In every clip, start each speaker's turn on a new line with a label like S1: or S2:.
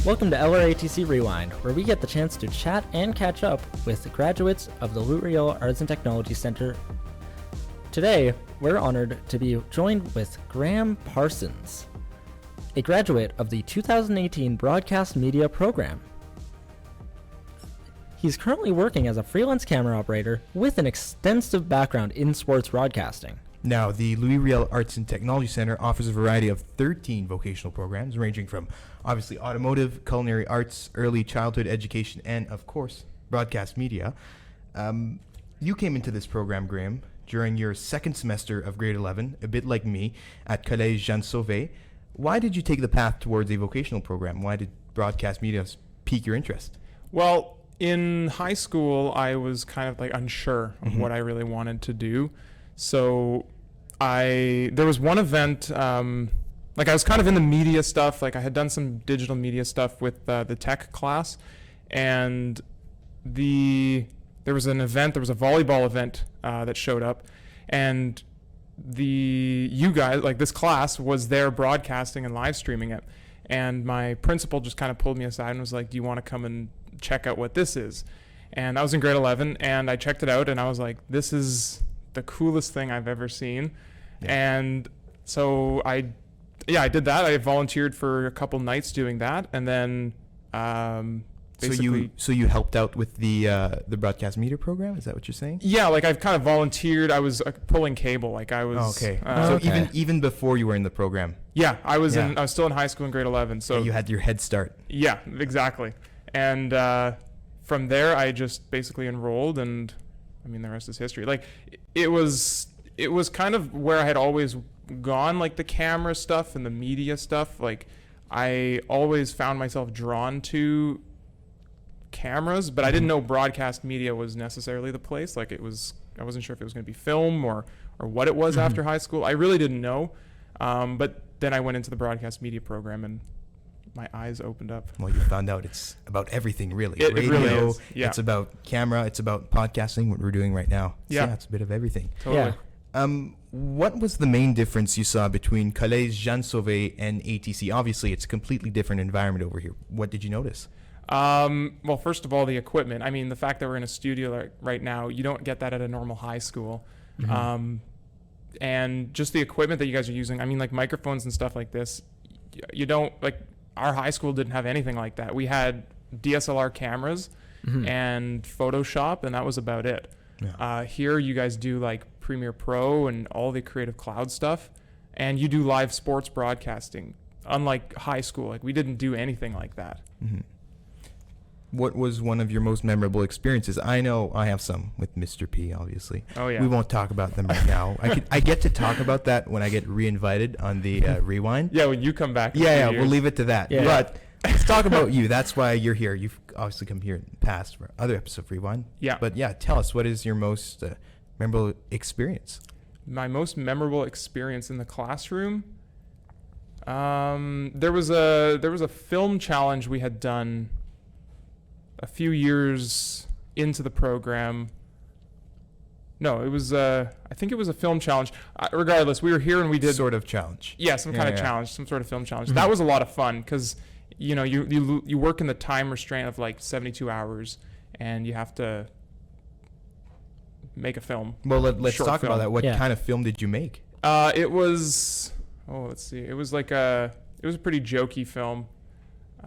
S1: Welcome to LRATC Rewind, where we get the chance to chat and catch up with graduates of the Riel Arts and Technology Center. Today, we're honored to be joined with Graham Parsons, a graduate of the 2018 Broadcast Media program. He's currently working as a freelance camera operator with an extensive background in sports broadcasting.
S2: Now, the Riel Arts and Technology Center offers a variety of 13 vocational programs, ranging from, obviously, automotive, culinary arts, early childhood education, and, of course, broadcast media. You came into this program, Graham, during your second semester of grade 11, a bit like me, at Collège Jean Sauvé. Why did you take the path towards a vocational program? Why did broadcast media pique your interest?
S3: Well, in high school, I was kind of like unsure of what I really wanted to do. So there was one event, I was kind of in the media stuff. Like I had done some digital media stuff with the tech class, and there was an event, there was a volleyball event that showed up, and you guys, like this class, was there broadcasting and live streaming it. And my principal just kind of pulled me aside and was like, do you want to come and check out what this is? And I was in grade 11, and I checked it out, and I was like, this is the coolest thing I've ever seen. Yeah. And so I did that. I volunteered for a couple nights doing that, and then basically.
S2: So you helped out with the broadcast media program? Is that what you're saying? Yeah,
S3: like I've kind of volunteered. I was pulling cable. Like I was.
S2: Okay. So even before you were in the program.
S3: Yeah, I was still in high school in grade 11. So
S2: you had your head start.
S3: Yeah, exactly. And from there, I just basically enrolled, and I mean the rest is history. Like it was kind of where I had always gone, like the camera stuff and the media stuff. Like I always found myself drawn to cameras, but I didn't know broadcast media was necessarily the place. Like I wasn't sure if it was going to be film or what it was after high school. I really didn't know. But then I went into the broadcast media program, and my eyes opened up. Well,
S2: you found out it's about everything, really.
S3: Radio, it really is. Yeah.
S2: It's about camera, it's about podcasting, what we're doing right now. So
S3: yeah,
S2: it's a bit of everything.
S3: Totally.
S2: Yeah. What was the main difference you saw between Collège Jean Sauvé and ATC? Obviously, it's a completely different environment over here. What did you notice?
S3: Well, first of all, the equipment. I mean, the fact that we're in a studio right now, you don't get that at a normal high school. And just the equipment that you guys are using. I mean, like microphones and stuff like this, you don't, like, our high school didn't have anything like that. We had DSLR cameras and Photoshop, and that was about it. Yeah. Here you guys do like Premiere Pro and all the Creative Cloud stuff, and you do live sports broadcasting. Unlike high school, like we didn't do anything like that.
S2: What was one of your most memorable experiences? I know I have some with Mr. P, obviously.
S3: Oh yeah.
S2: We won't talk about them right now. I get to talk about that when I get re-invited on the Rewind.
S3: Yeah, when you come back.
S2: Yeah, we'll leave it to that.
S1: Yeah.
S2: But let's talk about you. That's why you're here. You've obviously come here in the past for other episodes of Rewind.
S3: Yeah.
S2: But yeah, tell us, what is your most memorable experience?
S3: My most memorable experience in the classroom? There was a film challenge we had done a few years into the program. No, it was I think it was a film challenge. Regardless, we were here and we did
S2: sort of challenge.
S3: Yeah, some kind of challenge, some sort of film challenge. That was a lot of fun because you work in the time restraint of like 72 hours, and you have to make a film.
S2: Well, let's talk about that. What kind of film did you make?
S3: It was let's see. It was a pretty jokey film.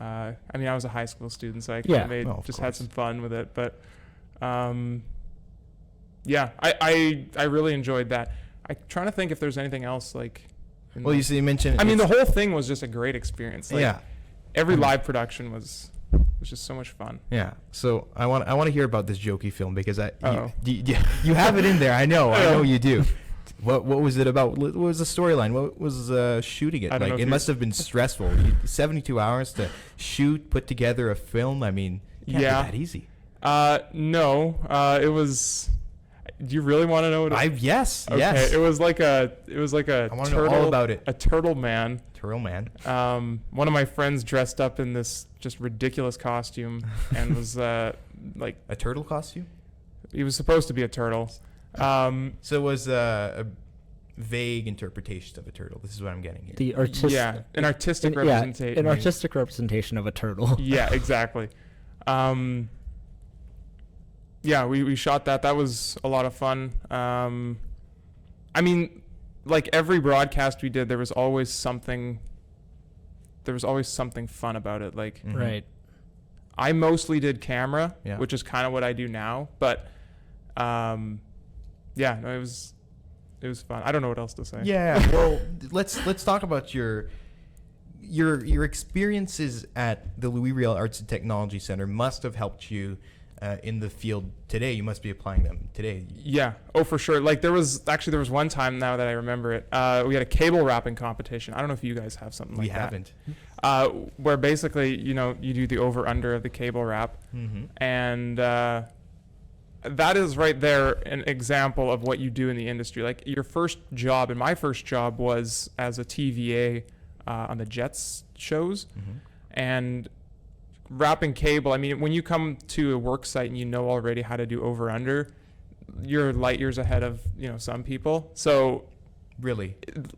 S3: I mean, I was a high school student, so I kind of had some fun with it. But I really enjoyed that. I'm trying to think if there's anything else like.
S2: You mentioned.
S3: I mean, the whole thing was just a great experience. Like, every live production was just so much fun.
S2: Yeah. So I want to hear about this jokey film because you have it in there. I know you do. What was it about? What was the storyline? What was shooting it? Like, it must have been stressful. 72 hours to shoot, put together a film. I mean, it can't be that easy.
S3: No. It was. Do you really want to know what?
S2: Yes.
S3: Okay.
S2: Yes.
S3: It was like a.
S2: I want to know all about it.
S3: A turtle man.
S2: Turtle man.
S3: One of my friends dressed up in this just ridiculous costume and was like
S2: a turtle costume.
S3: He was supposed to be a turtle.
S2: So it was a vague interpretations of a turtle. This is what I'm getting here.
S1: The artistic,
S3: an artistic representation.
S1: an artistic representation of a turtle.
S3: Yeah, exactly. Yeah, we shot that. That was a lot of fun. I mean, like every broadcast we did, there was always something fun about it. Like,
S1: Right.
S3: I mostly did camera,
S2: Yeah.
S3: which is kind of what I do now. But, yeah, no, it was fun. I don't know what else to say.
S2: Yeah, well, let's talk about your experiences at the Louis Riel Arts and Technology Center must have helped you in the field today. You must be applying them today.
S3: Yeah. Oh, for sure. Like there was one time now that I remember it. We had a cable wrapping competition. I don't know if you guys have something like that.
S2: We haven't.
S3: Where basically, you do the over under of the cable wrap, and that is right there an example of what you do in the industry. Like your first job, and my first job was as a TVA on the Jets shows, and wrapping cable. I mean, when you come to a work site and you know already how to do over under, you're light years ahead of some people. So
S2: really,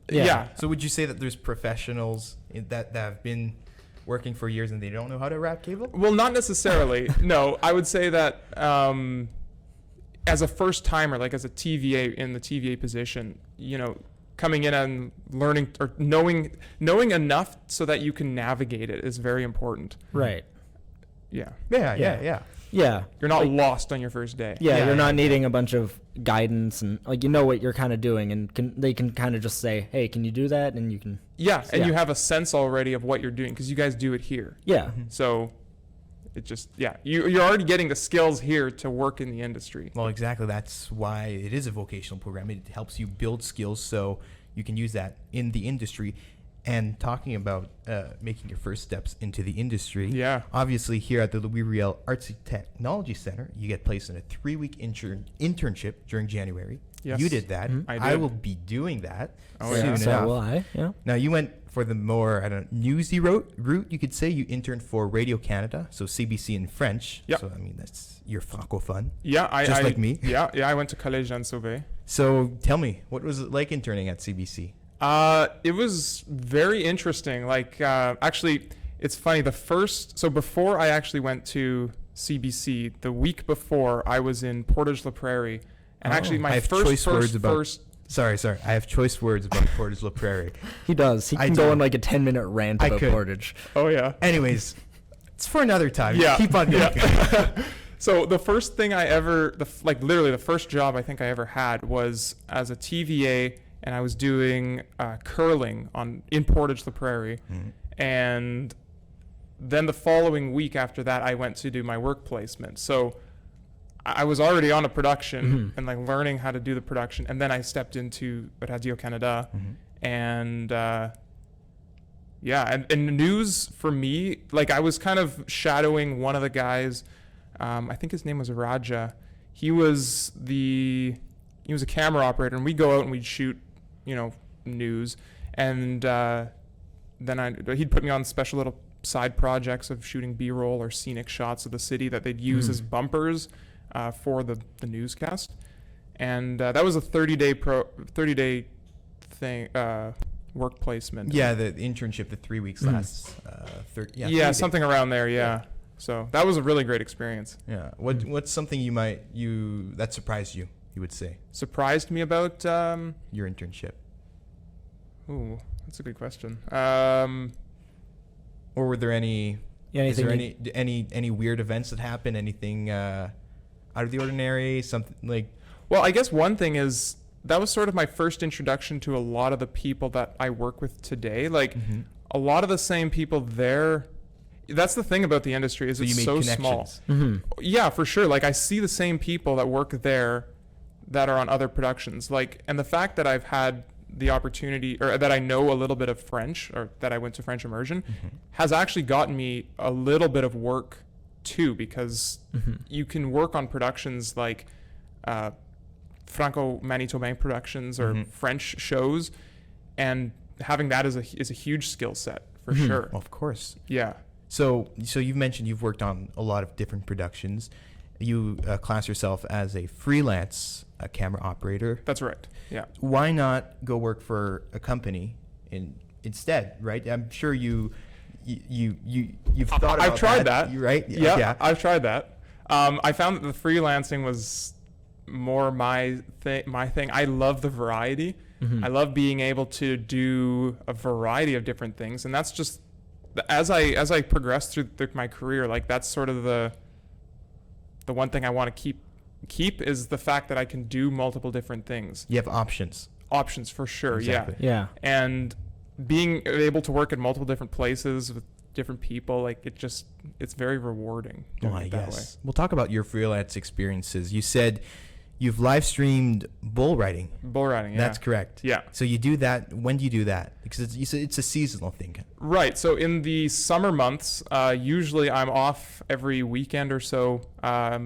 S3: yeah.
S2: So would you say that there's professionals that have been working for years and they don't know how to wrap cable?
S3: Well, not necessarily. No, I would say that as a first timer, like as a TVA in the TVA position, coming in and learning or knowing enough so that you can navigate it is very important.
S1: Right.
S3: Yeah.
S2: Yeah.
S3: You're not lost on your first day.
S1: Yeah, you're not needing a bunch of guidance and like what you're kind of doing, and they can kind of just say, "Hey, can you do that?" And you can.
S3: Yeah, and
S1: Yeah.
S3: you have a sense already of what you're doing because you guys do it here.
S1: Yeah.
S3: So it just you're already getting the skills here to work in the industry.
S2: Well, exactly. That's why it is a vocational program. It helps you build skills so you can use that in the industry. And talking about making your first steps into the industry, obviously here at the Louis Riel Arts and Technology Center, you get placed in a 3-week internship during January.
S3: Yes.
S2: You did that.
S3: I did.
S2: I will be doing that
S3: Oh,
S2: soon
S3: yeah.
S1: So
S2: enough.
S1: will I. Yeah.
S2: Now, you went for the more, newsy route, you could say. You interned for Radio Canada, so CBC in French.
S3: Yep.
S2: So, that's your francophone.
S3: Yeah,
S2: Just like me.
S3: Yeah, I went to Collège Jean Sauvé.
S2: So tell me, what was it like interning at CBC?
S3: It was very interesting. Like, actually, it's funny. Before I actually went to CBC, the week before, I was in Portage la Prairie, and actually
S2: I
S3: my
S2: have
S3: first.
S2: Sorry. I have choice words about Portage la Prairie.
S1: He does. He can go on like a 10-minute rant about Portage.
S3: Oh yeah.
S2: Anyways, it's for another time.
S3: Yeah.
S2: Keep on going.
S3: Yeah. So the first thing literally the first job I think I ever had was as a TVA, and I was doing curling in Portage la Prairie. And then the following week after that, I went to do my work placement. So I was already on a production and like learning how to do the production. And then I stepped into Radio Canada. And and news for me, like I was kind of shadowing one of the guys. I think his name was Raja. He was a camera operator, and we'd go out and we'd shoot news, and then he'd put me on special little side projects of shooting B-roll or scenic shots of the city that they'd use as bumpers for the newscast, and that was a 30-day thing work placement.
S2: Yeah, the internship, the 3 weeks lasts. 30
S3: something around there. Yeah, so that was a really great experience.
S2: Yeah. What's something that surprised you? You would say
S3: Surprised me about
S2: your internship.
S3: Ooh, that's a good question.
S2: Or were there any?
S1: Yeah,
S2: Is there any weird events that happened? Anything out of the ordinary? Something like?
S3: Well, I guess one thing is that was sort of my first introduction to a lot of the people that I work with today. Like a lot of the same people there. That's the thing about the industry is it's so small. Yeah, for sure. Like I see the same people that work there that are on other productions. Like, and the fact that I've had the opportunity, or that I know a little bit of French, or that I went to French immersion, has actually gotten me a little bit of work too, because you can work on productions like Franco-Manitobain productions or French shows, and having that is a huge skill set for sure.
S2: Of course.
S3: Yeah.
S2: So you've mentioned you've worked on a lot of different productions. you class yourself as a freelance camera operator.
S3: That's right. Yeah.
S2: Why not go work for a company instead, right? I'm sure you've thought about
S3: I've tried that.
S2: Right?
S3: Yeah, I've tried that. I found that the freelancing was more my thing. I love the variety. I love being able to do a variety of different things, and that's just as I progress through my career. Like that's sort of the one thing I want to keep is the fact that I can do multiple different things.
S2: You have options.
S3: Options for sure.
S2: Exactly.
S1: Yeah.
S3: And being able to work at multiple different places with different people, like it's very rewarding doing it that way.
S2: We'll talk about your freelance experiences. You said you've live streamed bull riding.
S3: Bull riding, yeah.
S2: That's correct.
S3: Yeah.
S2: So you do that. When do you do that? Because you said it's a seasonal thing.
S3: Right. So in the summer months, usually I'm off every weekend or so, out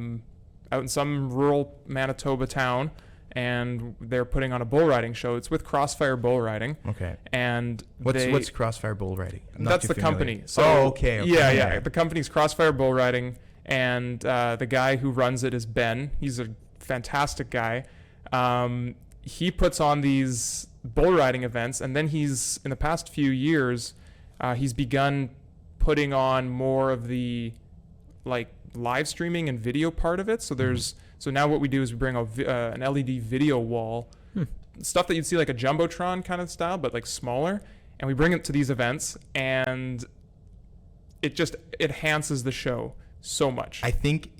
S3: in some rural Manitoba town, and they're putting on a bull riding show. It's with Crossfire Bull Riding.
S2: Okay.
S3: And
S2: what's Crossfire Bull Riding?
S3: That's the company. So
S2: okay.
S3: Yeah. The company's Crossfire Bull Riding, and the guy who runs it is Ben. He's a fantastic guy. He puts on these bull riding events, and then he's in the past few years he's begun putting on more of the like live streaming and video part of it. So so now what we do is we bring an LED video wall, stuff that you'd see like a jumbotron kind of style, but like smaller, and we bring it to these events, and it just enhances the show so much.
S2: I think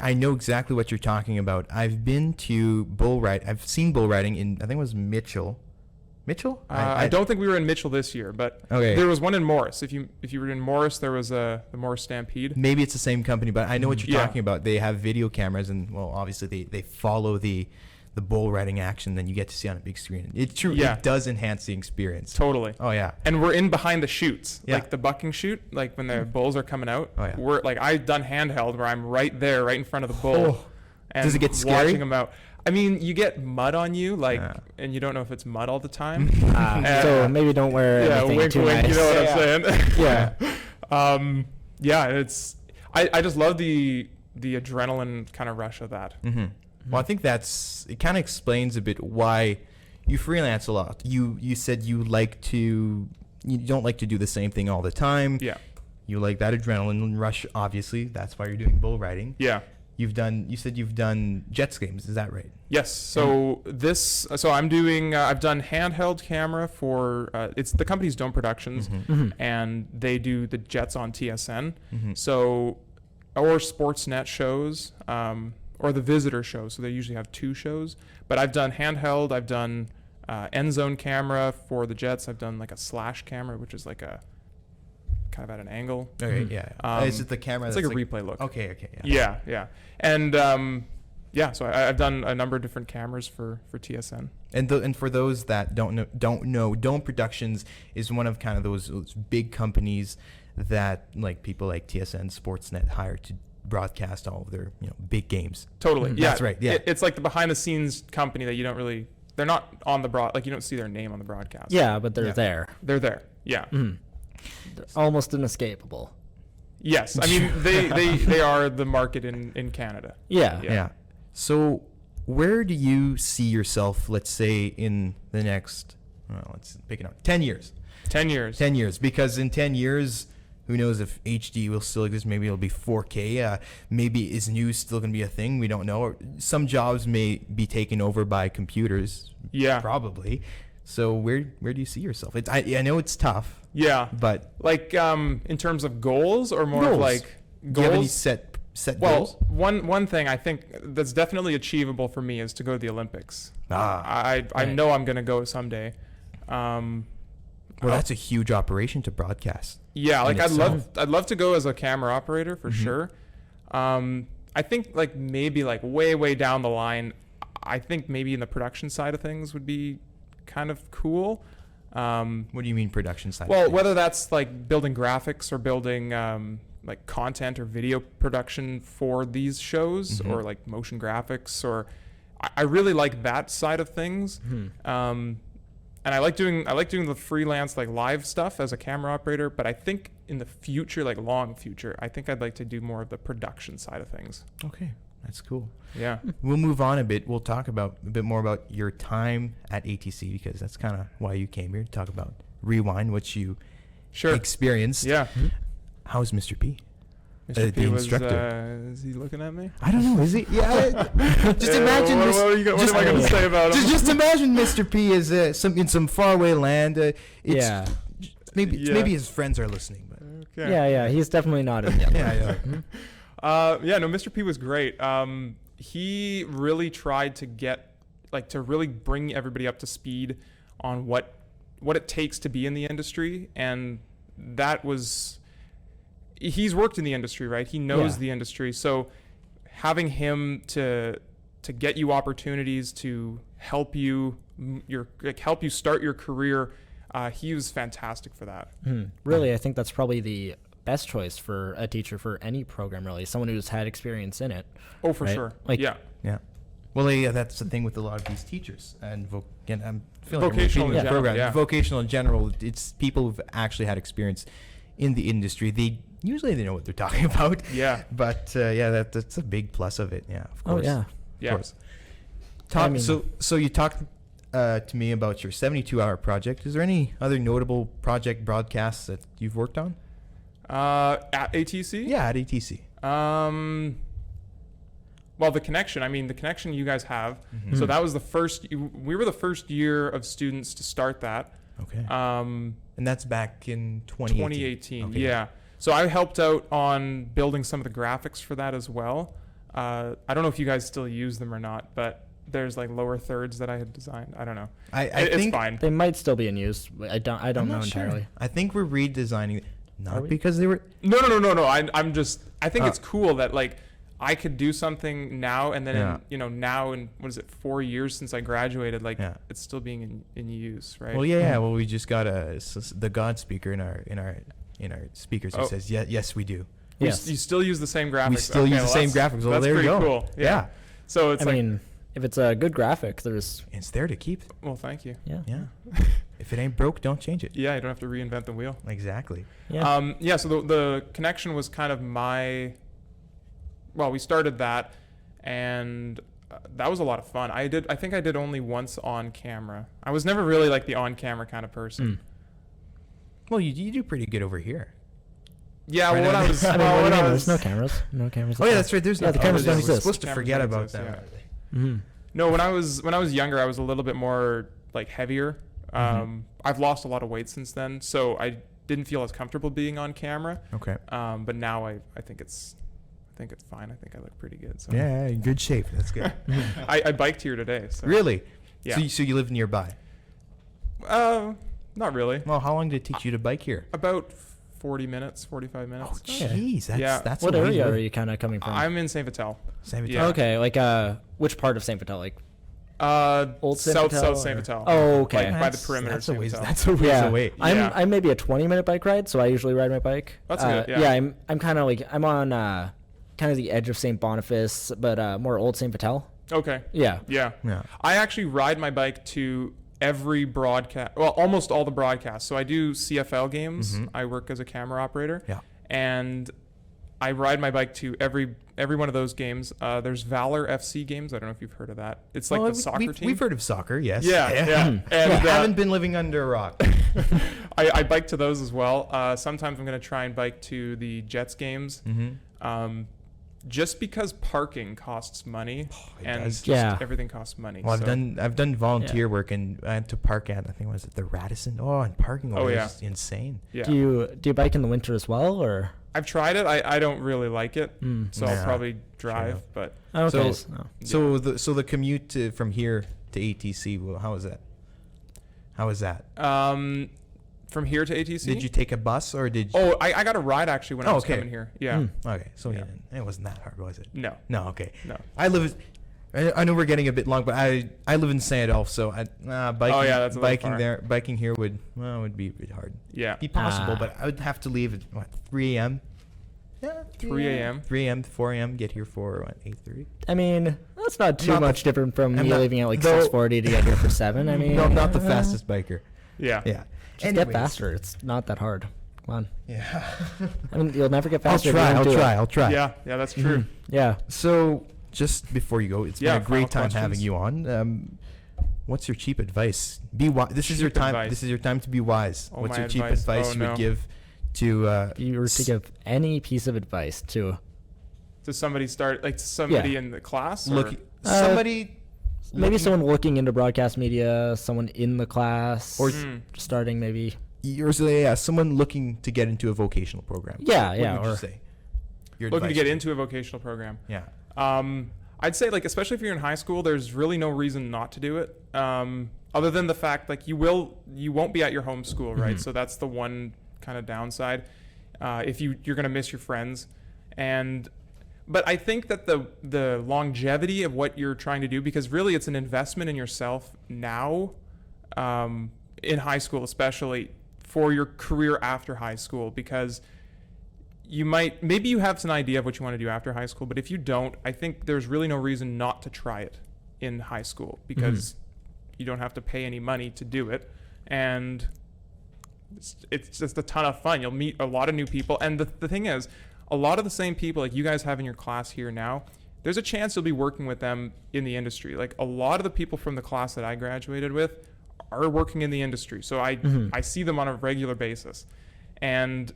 S2: I know exactly what you're talking about. I've been to bull ride. I've seen bull riding in, I think it was Mitchell.
S3: I don't think we were in Mitchell this year, but there was one in Morris. If you were in Morris, there was the Morris Stampede.
S2: Maybe it's the same company, but I know what you're talking about. They have video cameras, and well, obviously they follow the bull riding action. Then you get to see on a big screen. It's true.
S3: Yeah.
S2: It does enhance the experience.
S3: Totally.
S2: Oh yeah.
S3: And we're in behind the chutes,
S2: Yeah.
S3: like the bucking chute, like when the bulls are coming out.
S2: Oh yeah.
S3: We're like I've done handheld where I'm right there, right in front of the bull.
S2: Oh.
S3: And
S2: Does it get scary?
S3: watching them out. I mean, you get mud on you, like, and you don't know if it's mud all the time.
S1: So maybe don't wear anything
S3: wink,
S1: too
S3: wink.
S1: nice.
S3: You know what I'm saying?
S1: Yeah.
S3: It's I just love the adrenaline kind of rush of that.
S2: Mm-hmm. Well, I think it kind of explains a bit why you freelance a lot. You said you don't like to do the same thing all the time.
S3: Yeah. You
S2: like that adrenaline rush, obviously. That's why you're doing bull riding.
S3: Yeah.
S2: You said you've done Jets games. Is that right?
S3: Yes. So I'm doing. I've done handheld camera for. It's the company's Dome Productions, and they do the Jets on TSN. So, or Sportsnet shows, or the visitor shows. So they usually have two shows. But I've done handheld. I've done end zone camera for the Jets. I've done like a slash camera, which is like a kind of at an angle.
S2: Okay, yeah. Is it the camera?
S3: It's
S2: that's
S3: like a replay look.
S2: Okay,
S3: yeah. And so I've done a number of different cameras for TSN.
S2: And for those that don't know, Dome Productions is one of kind of those big companies that like people like TSN, Sportsnet hire to broadcast all of their big games.
S3: Totally, yeah,
S2: that's right. Yeah,
S3: it's like the behind the scenes company that you don't really. They're not on the like you don't see their name on the broadcast.
S1: Yeah, but they're there.
S3: They're there. Yeah.
S1: Almost inescapable.
S3: Yes, I mean they are the market in Canada.
S1: Yeah.
S2: So where do you see yourself, let's say, in the next, let's pick it up, 10 years?
S3: 10 years.
S2: 10 years, because in 10 years, who knows if HD will still exist? Maybe it'll be 4K. Maybe is news still going to be a thing? We don't know. Or some jobs may be taken over by computers.
S3: Yeah.
S2: Probably. So where do you see yourself? I know it's tough.
S3: Yeah.
S2: But
S3: like in terms of goals or more
S2: goals.
S3: of like
S2: goals? Do you have any set goals?
S3: One thing I think that's definitely achievable for me is to go to the Olympics. I know I'm going to go someday.
S2: Well, that's a huge operation to broadcast.
S3: Yeah, like I'd love to go as a camera operator for sure. I think like maybe like way down the line, I think maybe in the production side of things would be kind of cool.
S2: What do you mean production side?
S3: Well, whether that's like building graphics or building like content or video production for these shows or like motion graphics, or I really like that side of things. And I like doing the freelance like live stuff as a camera operator, but I think in the future, like long future, I think I'd like to do more of the production side of things.
S2: Okay. That's cool.
S3: Yeah.
S2: We'll move on a bit. We'll talk about a bit more about your time at ATC, because that's kind of why you came here to talk about Rewind, what you experienced.
S3: Yeah.
S2: How's Mr. P?
S3: Mr. P
S2: the
S3: was,
S2: instructor.
S3: is he looking at me?
S2: I don't know. Is he? Yeah. Just imagine.
S3: What am I going to say about him?
S2: Just imagine Mr. P is in some faraway land. Maybe his friends are listening. But.
S3: Okay.
S1: Yeah. He's definitely not in the
S3: No, Mr. P was great. He really tried to really bring everybody up to speed on what it takes to be in the industry, and that was. He's worked in the industry, right? He knows the industry. So having him to get you opportunities to help you start your career, he was fantastic for that.
S1: Really, I think that's probably the best choice for a teacher for any program, really. Someone who's had experience in it.
S3: Oh, for sure.
S2: Yeah. Well, that's the thing with a lot of these teachers, and I'm feeling
S3: vocational in general.
S2: Program.
S3: Yeah.
S2: Vocational in general, it's people who've actually had experience in the industry. Usually they know what they're talking about.
S3: Yeah.
S2: But that's a big plus of it. Yeah, of course.
S1: Oh, yeah.
S2: Of course. So you talked to me about your 72-hour project. Is there any other notable project broadcasts that you've worked on?
S3: At ATC?
S2: Yeah, at ATC.
S3: Well, the connection you guys have. Mm-hmm. So that was we were the first year of students to start that.
S2: Okay. And that's back in 2018.
S3: Okay. Yeah. So I helped out on building some of the graphics for that as well. I don't know if you guys still use them or not, but there's like lower thirds that I had designed. I don't know.
S2: I think
S3: it's fine.
S1: They might still be in use. I don't know entirely.
S2: Sure. I think we're redesigning it. Not because they were...
S3: No. I think it's cool that like I could do something now, and then now in what is it, 4 years since I graduated, like it's still being in use, right?
S2: Well, yeah. Well, we just got the God speaker in our speakers who says yes we do.
S1: Yes.
S3: You still use the same graphics.
S2: We still use the same graphics. Well,
S3: that's
S2: there we
S3: pretty
S2: go.
S3: Cool. Yeah. So it's
S1: if it's a good graphic,
S2: it's there to keep.
S3: Well, thank you.
S1: Yeah.
S2: If it ain't broke, don't change it.
S3: Yeah, you don't have to reinvent the wheel.
S2: Exactly.
S3: Yeah. So the connection was kind of we started that, and that was a lot of fun. I think I did only once on camera. I was never really like the on camera kind of person.
S2: Well, you do pretty good over here.
S3: Yeah,
S2: right,
S3: when I was...
S1: There's no cameras. No cameras.
S2: Oh, yeah, that's right. There's
S1: the cameras don't
S2: We're
S1: exist.
S2: supposed to forget about that.
S3: Yeah. Mm-hmm. No, when I was younger, I was a little bit more like heavier. I've lost a lot of weight since then, so I didn't feel as comfortable being on camera.
S2: Okay.
S3: But now I think it's fine. I think I look pretty good. So.
S2: Yeah, in good shape. That's good.
S3: I biked here today. So.
S2: Really?
S3: Yeah.
S2: So you live nearby?
S3: Not really.
S2: Well, how long did it take you to bike here?
S3: About 40 minutes, 45 minutes.
S2: Oh, jeez. That's
S1: what area are you kind of coming from?
S3: I'm in St. Vital.
S2: St. Vital.
S1: Yeah. Okay, like which part of St. Vital? Like
S3: Old South St. Vital.
S1: Oh, okay.
S3: Like by the perimeter.
S2: That's a ways. That's a ways away.
S1: I'm maybe a 20-minute bike ride, so I usually ride my bike.
S3: That's good. Yeah.
S1: Yeah, I'm kind of like I'm on kind of the edge of St. Boniface, but more Old St. Vital.
S3: Okay.
S1: Yeah.
S3: I actually ride my bike to every broadcast, well, almost all the broadcasts. So I do CFL games. I work as a camera operator.
S2: Yeah.
S3: And I ride my bike to every one of those games. There's Valor FC games. I don't know if you've heard of that. It's like the soccer team.
S2: We've heard of soccer, yes.
S3: Yeah. And
S2: I haven't been living under a rock.
S3: I bike to those as well. Sometimes I'm going to try and bike to the Jets games. Just because parking costs money, everything costs money.
S2: Well, I've done volunteer work, and I had to park at, I think, was it the Radisson? Oh, and parking was insane.
S1: Yeah. Do you bike in the winter as well, or?
S3: I've tried it. I don't really like it, so I'll probably drive. But
S1: okay.
S2: So the commute from here to ATC, well, how was that?
S3: From here to ATC?
S2: Did you take a bus or did you?
S3: Oh, I got a ride actually when I was coming here. Yeah.
S2: Okay. So it wasn't that hard, was it?
S3: No.
S2: No. Okay.
S3: No.
S2: I know we're getting a bit long, but I live in St. Adolphe, so biking here would be a bit hard.
S3: Yeah.
S2: Be possible, but I would have to leave at 3 a.m. Yeah.
S3: 3 a.m.
S2: 3 a.m. 4 a.m. Get here for 8:30.
S1: I mean, that's not too much different from me leaving at like 6:40 to get here for 7. I mean,
S2: no, not the fastest biker.
S3: Yeah.
S2: Yeah.
S1: Just get faster. It's not that hard. Come on.
S2: Yeah.
S1: I mean, you'll never get faster.
S2: I'll try.
S3: Yeah, that's true.
S1: Yeah.
S2: So just before you go, it's
S3: Yeah,
S2: been a great
S3: final
S2: time having
S3: questions.
S2: you on. What's your cheap advice? Be wise. This is your
S3: Cheap
S2: time.
S3: advice.
S2: This is your time to be wise.
S3: Oh,
S2: What's
S3: my
S2: your cheap
S3: advice?
S2: advice
S3: Oh,
S2: you
S3: no.
S2: would give to
S1: If you were to give any piece of advice to
S3: To somebody to somebody in the class? Or?
S2: look somebody
S1: maybe
S2: looking-
S1: someone looking into broadcast media, someone in the class,
S2: Or
S1: starting maybe.
S2: someone looking to get into a vocational program.
S1: Yeah,
S2: What
S1: yeah,
S2: would you
S1: or-
S2: say? Your
S3: Looking to
S2: advice
S3: get
S2: would be-
S3: into a vocational program.
S2: Yeah.
S3: I'd say, like, especially if you're in high school, there's really no reason not to do it. Other than the fact, like, you won't be at your home school, right?
S2: Mhm.
S3: So that's the one kind of downside. If you're gonna miss your friends, but I think that the longevity of what you're trying to do, because really it's an investment in yourself now, in high school especially, for your career after high school, because maybe you have some idea of what you want to do after high school, but if you don't, I think there's really no reason not to try it in high school, because you don't have to pay any money to do it, and it's just a ton of fun. You'll meet a lot of new people, and the thing is, a lot of the same people like you guys have in your class here now, there's a chance you'll be working with them in the industry. Like, a lot of the people from the class that I graduated with are working in the industry, so I see them on a regular basis, and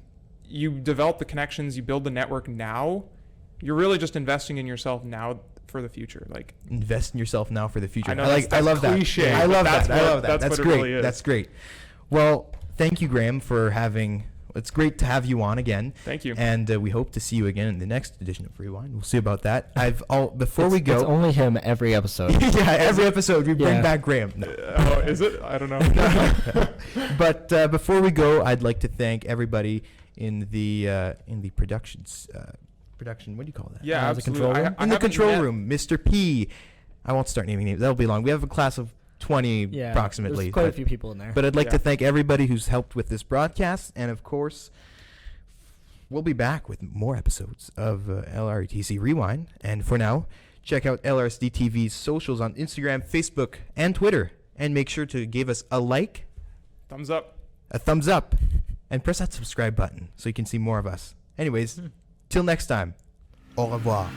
S3: you develop the connections, you build the network now. You're really just investing in yourself now for the future. Like,
S2: Invest in yourself now for the future.
S3: I know
S2: I
S3: that's
S2: love
S3: cliche,
S2: that. I
S3: but
S2: love
S3: that's
S2: that. I
S3: what-
S2: love that.
S3: that's
S2: That's
S3: what it
S2: great.
S3: really is.
S2: That's great. Well, thank you, Graham, for having. It's great to have you on again.
S3: thank you.
S2: And we hope to see you again in the next edition of Rewind. We'll see about that. Before we
S1: It's
S2: go.
S1: only him every episode.
S2: Yeah, every episode we bring
S1: Yeah.
S2: back Graham. No.
S3: Oh, is it? I don't know.
S2: But before we go, I'd like to thank everybody in the productions production. What do you call that?
S3: Yeah,
S1: the
S3: absolutely.
S1: control room?
S2: In the
S3: haven't
S2: control
S3: met-
S2: room, Mr. P. I won't start naming names. That'll be long. We have a class of 20
S1: Yeah,
S2: approximately.
S1: There's quite a
S2: but-
S1: few people in there.
S2: But I'd like to
S3: Yeah.
S2: thank everybody who's helped with this broadcast, and of course, we'll be back with more episodes of LRATC Rewind. And for now, check out LRSD TV's socials on Instagram, Facebook, and Twitter, and make sure to give us a like,
S3: Thumbs up.
S2: a thumbs up, and press that subscribe button so you can see more of us. Anyways, till next time, au revoir.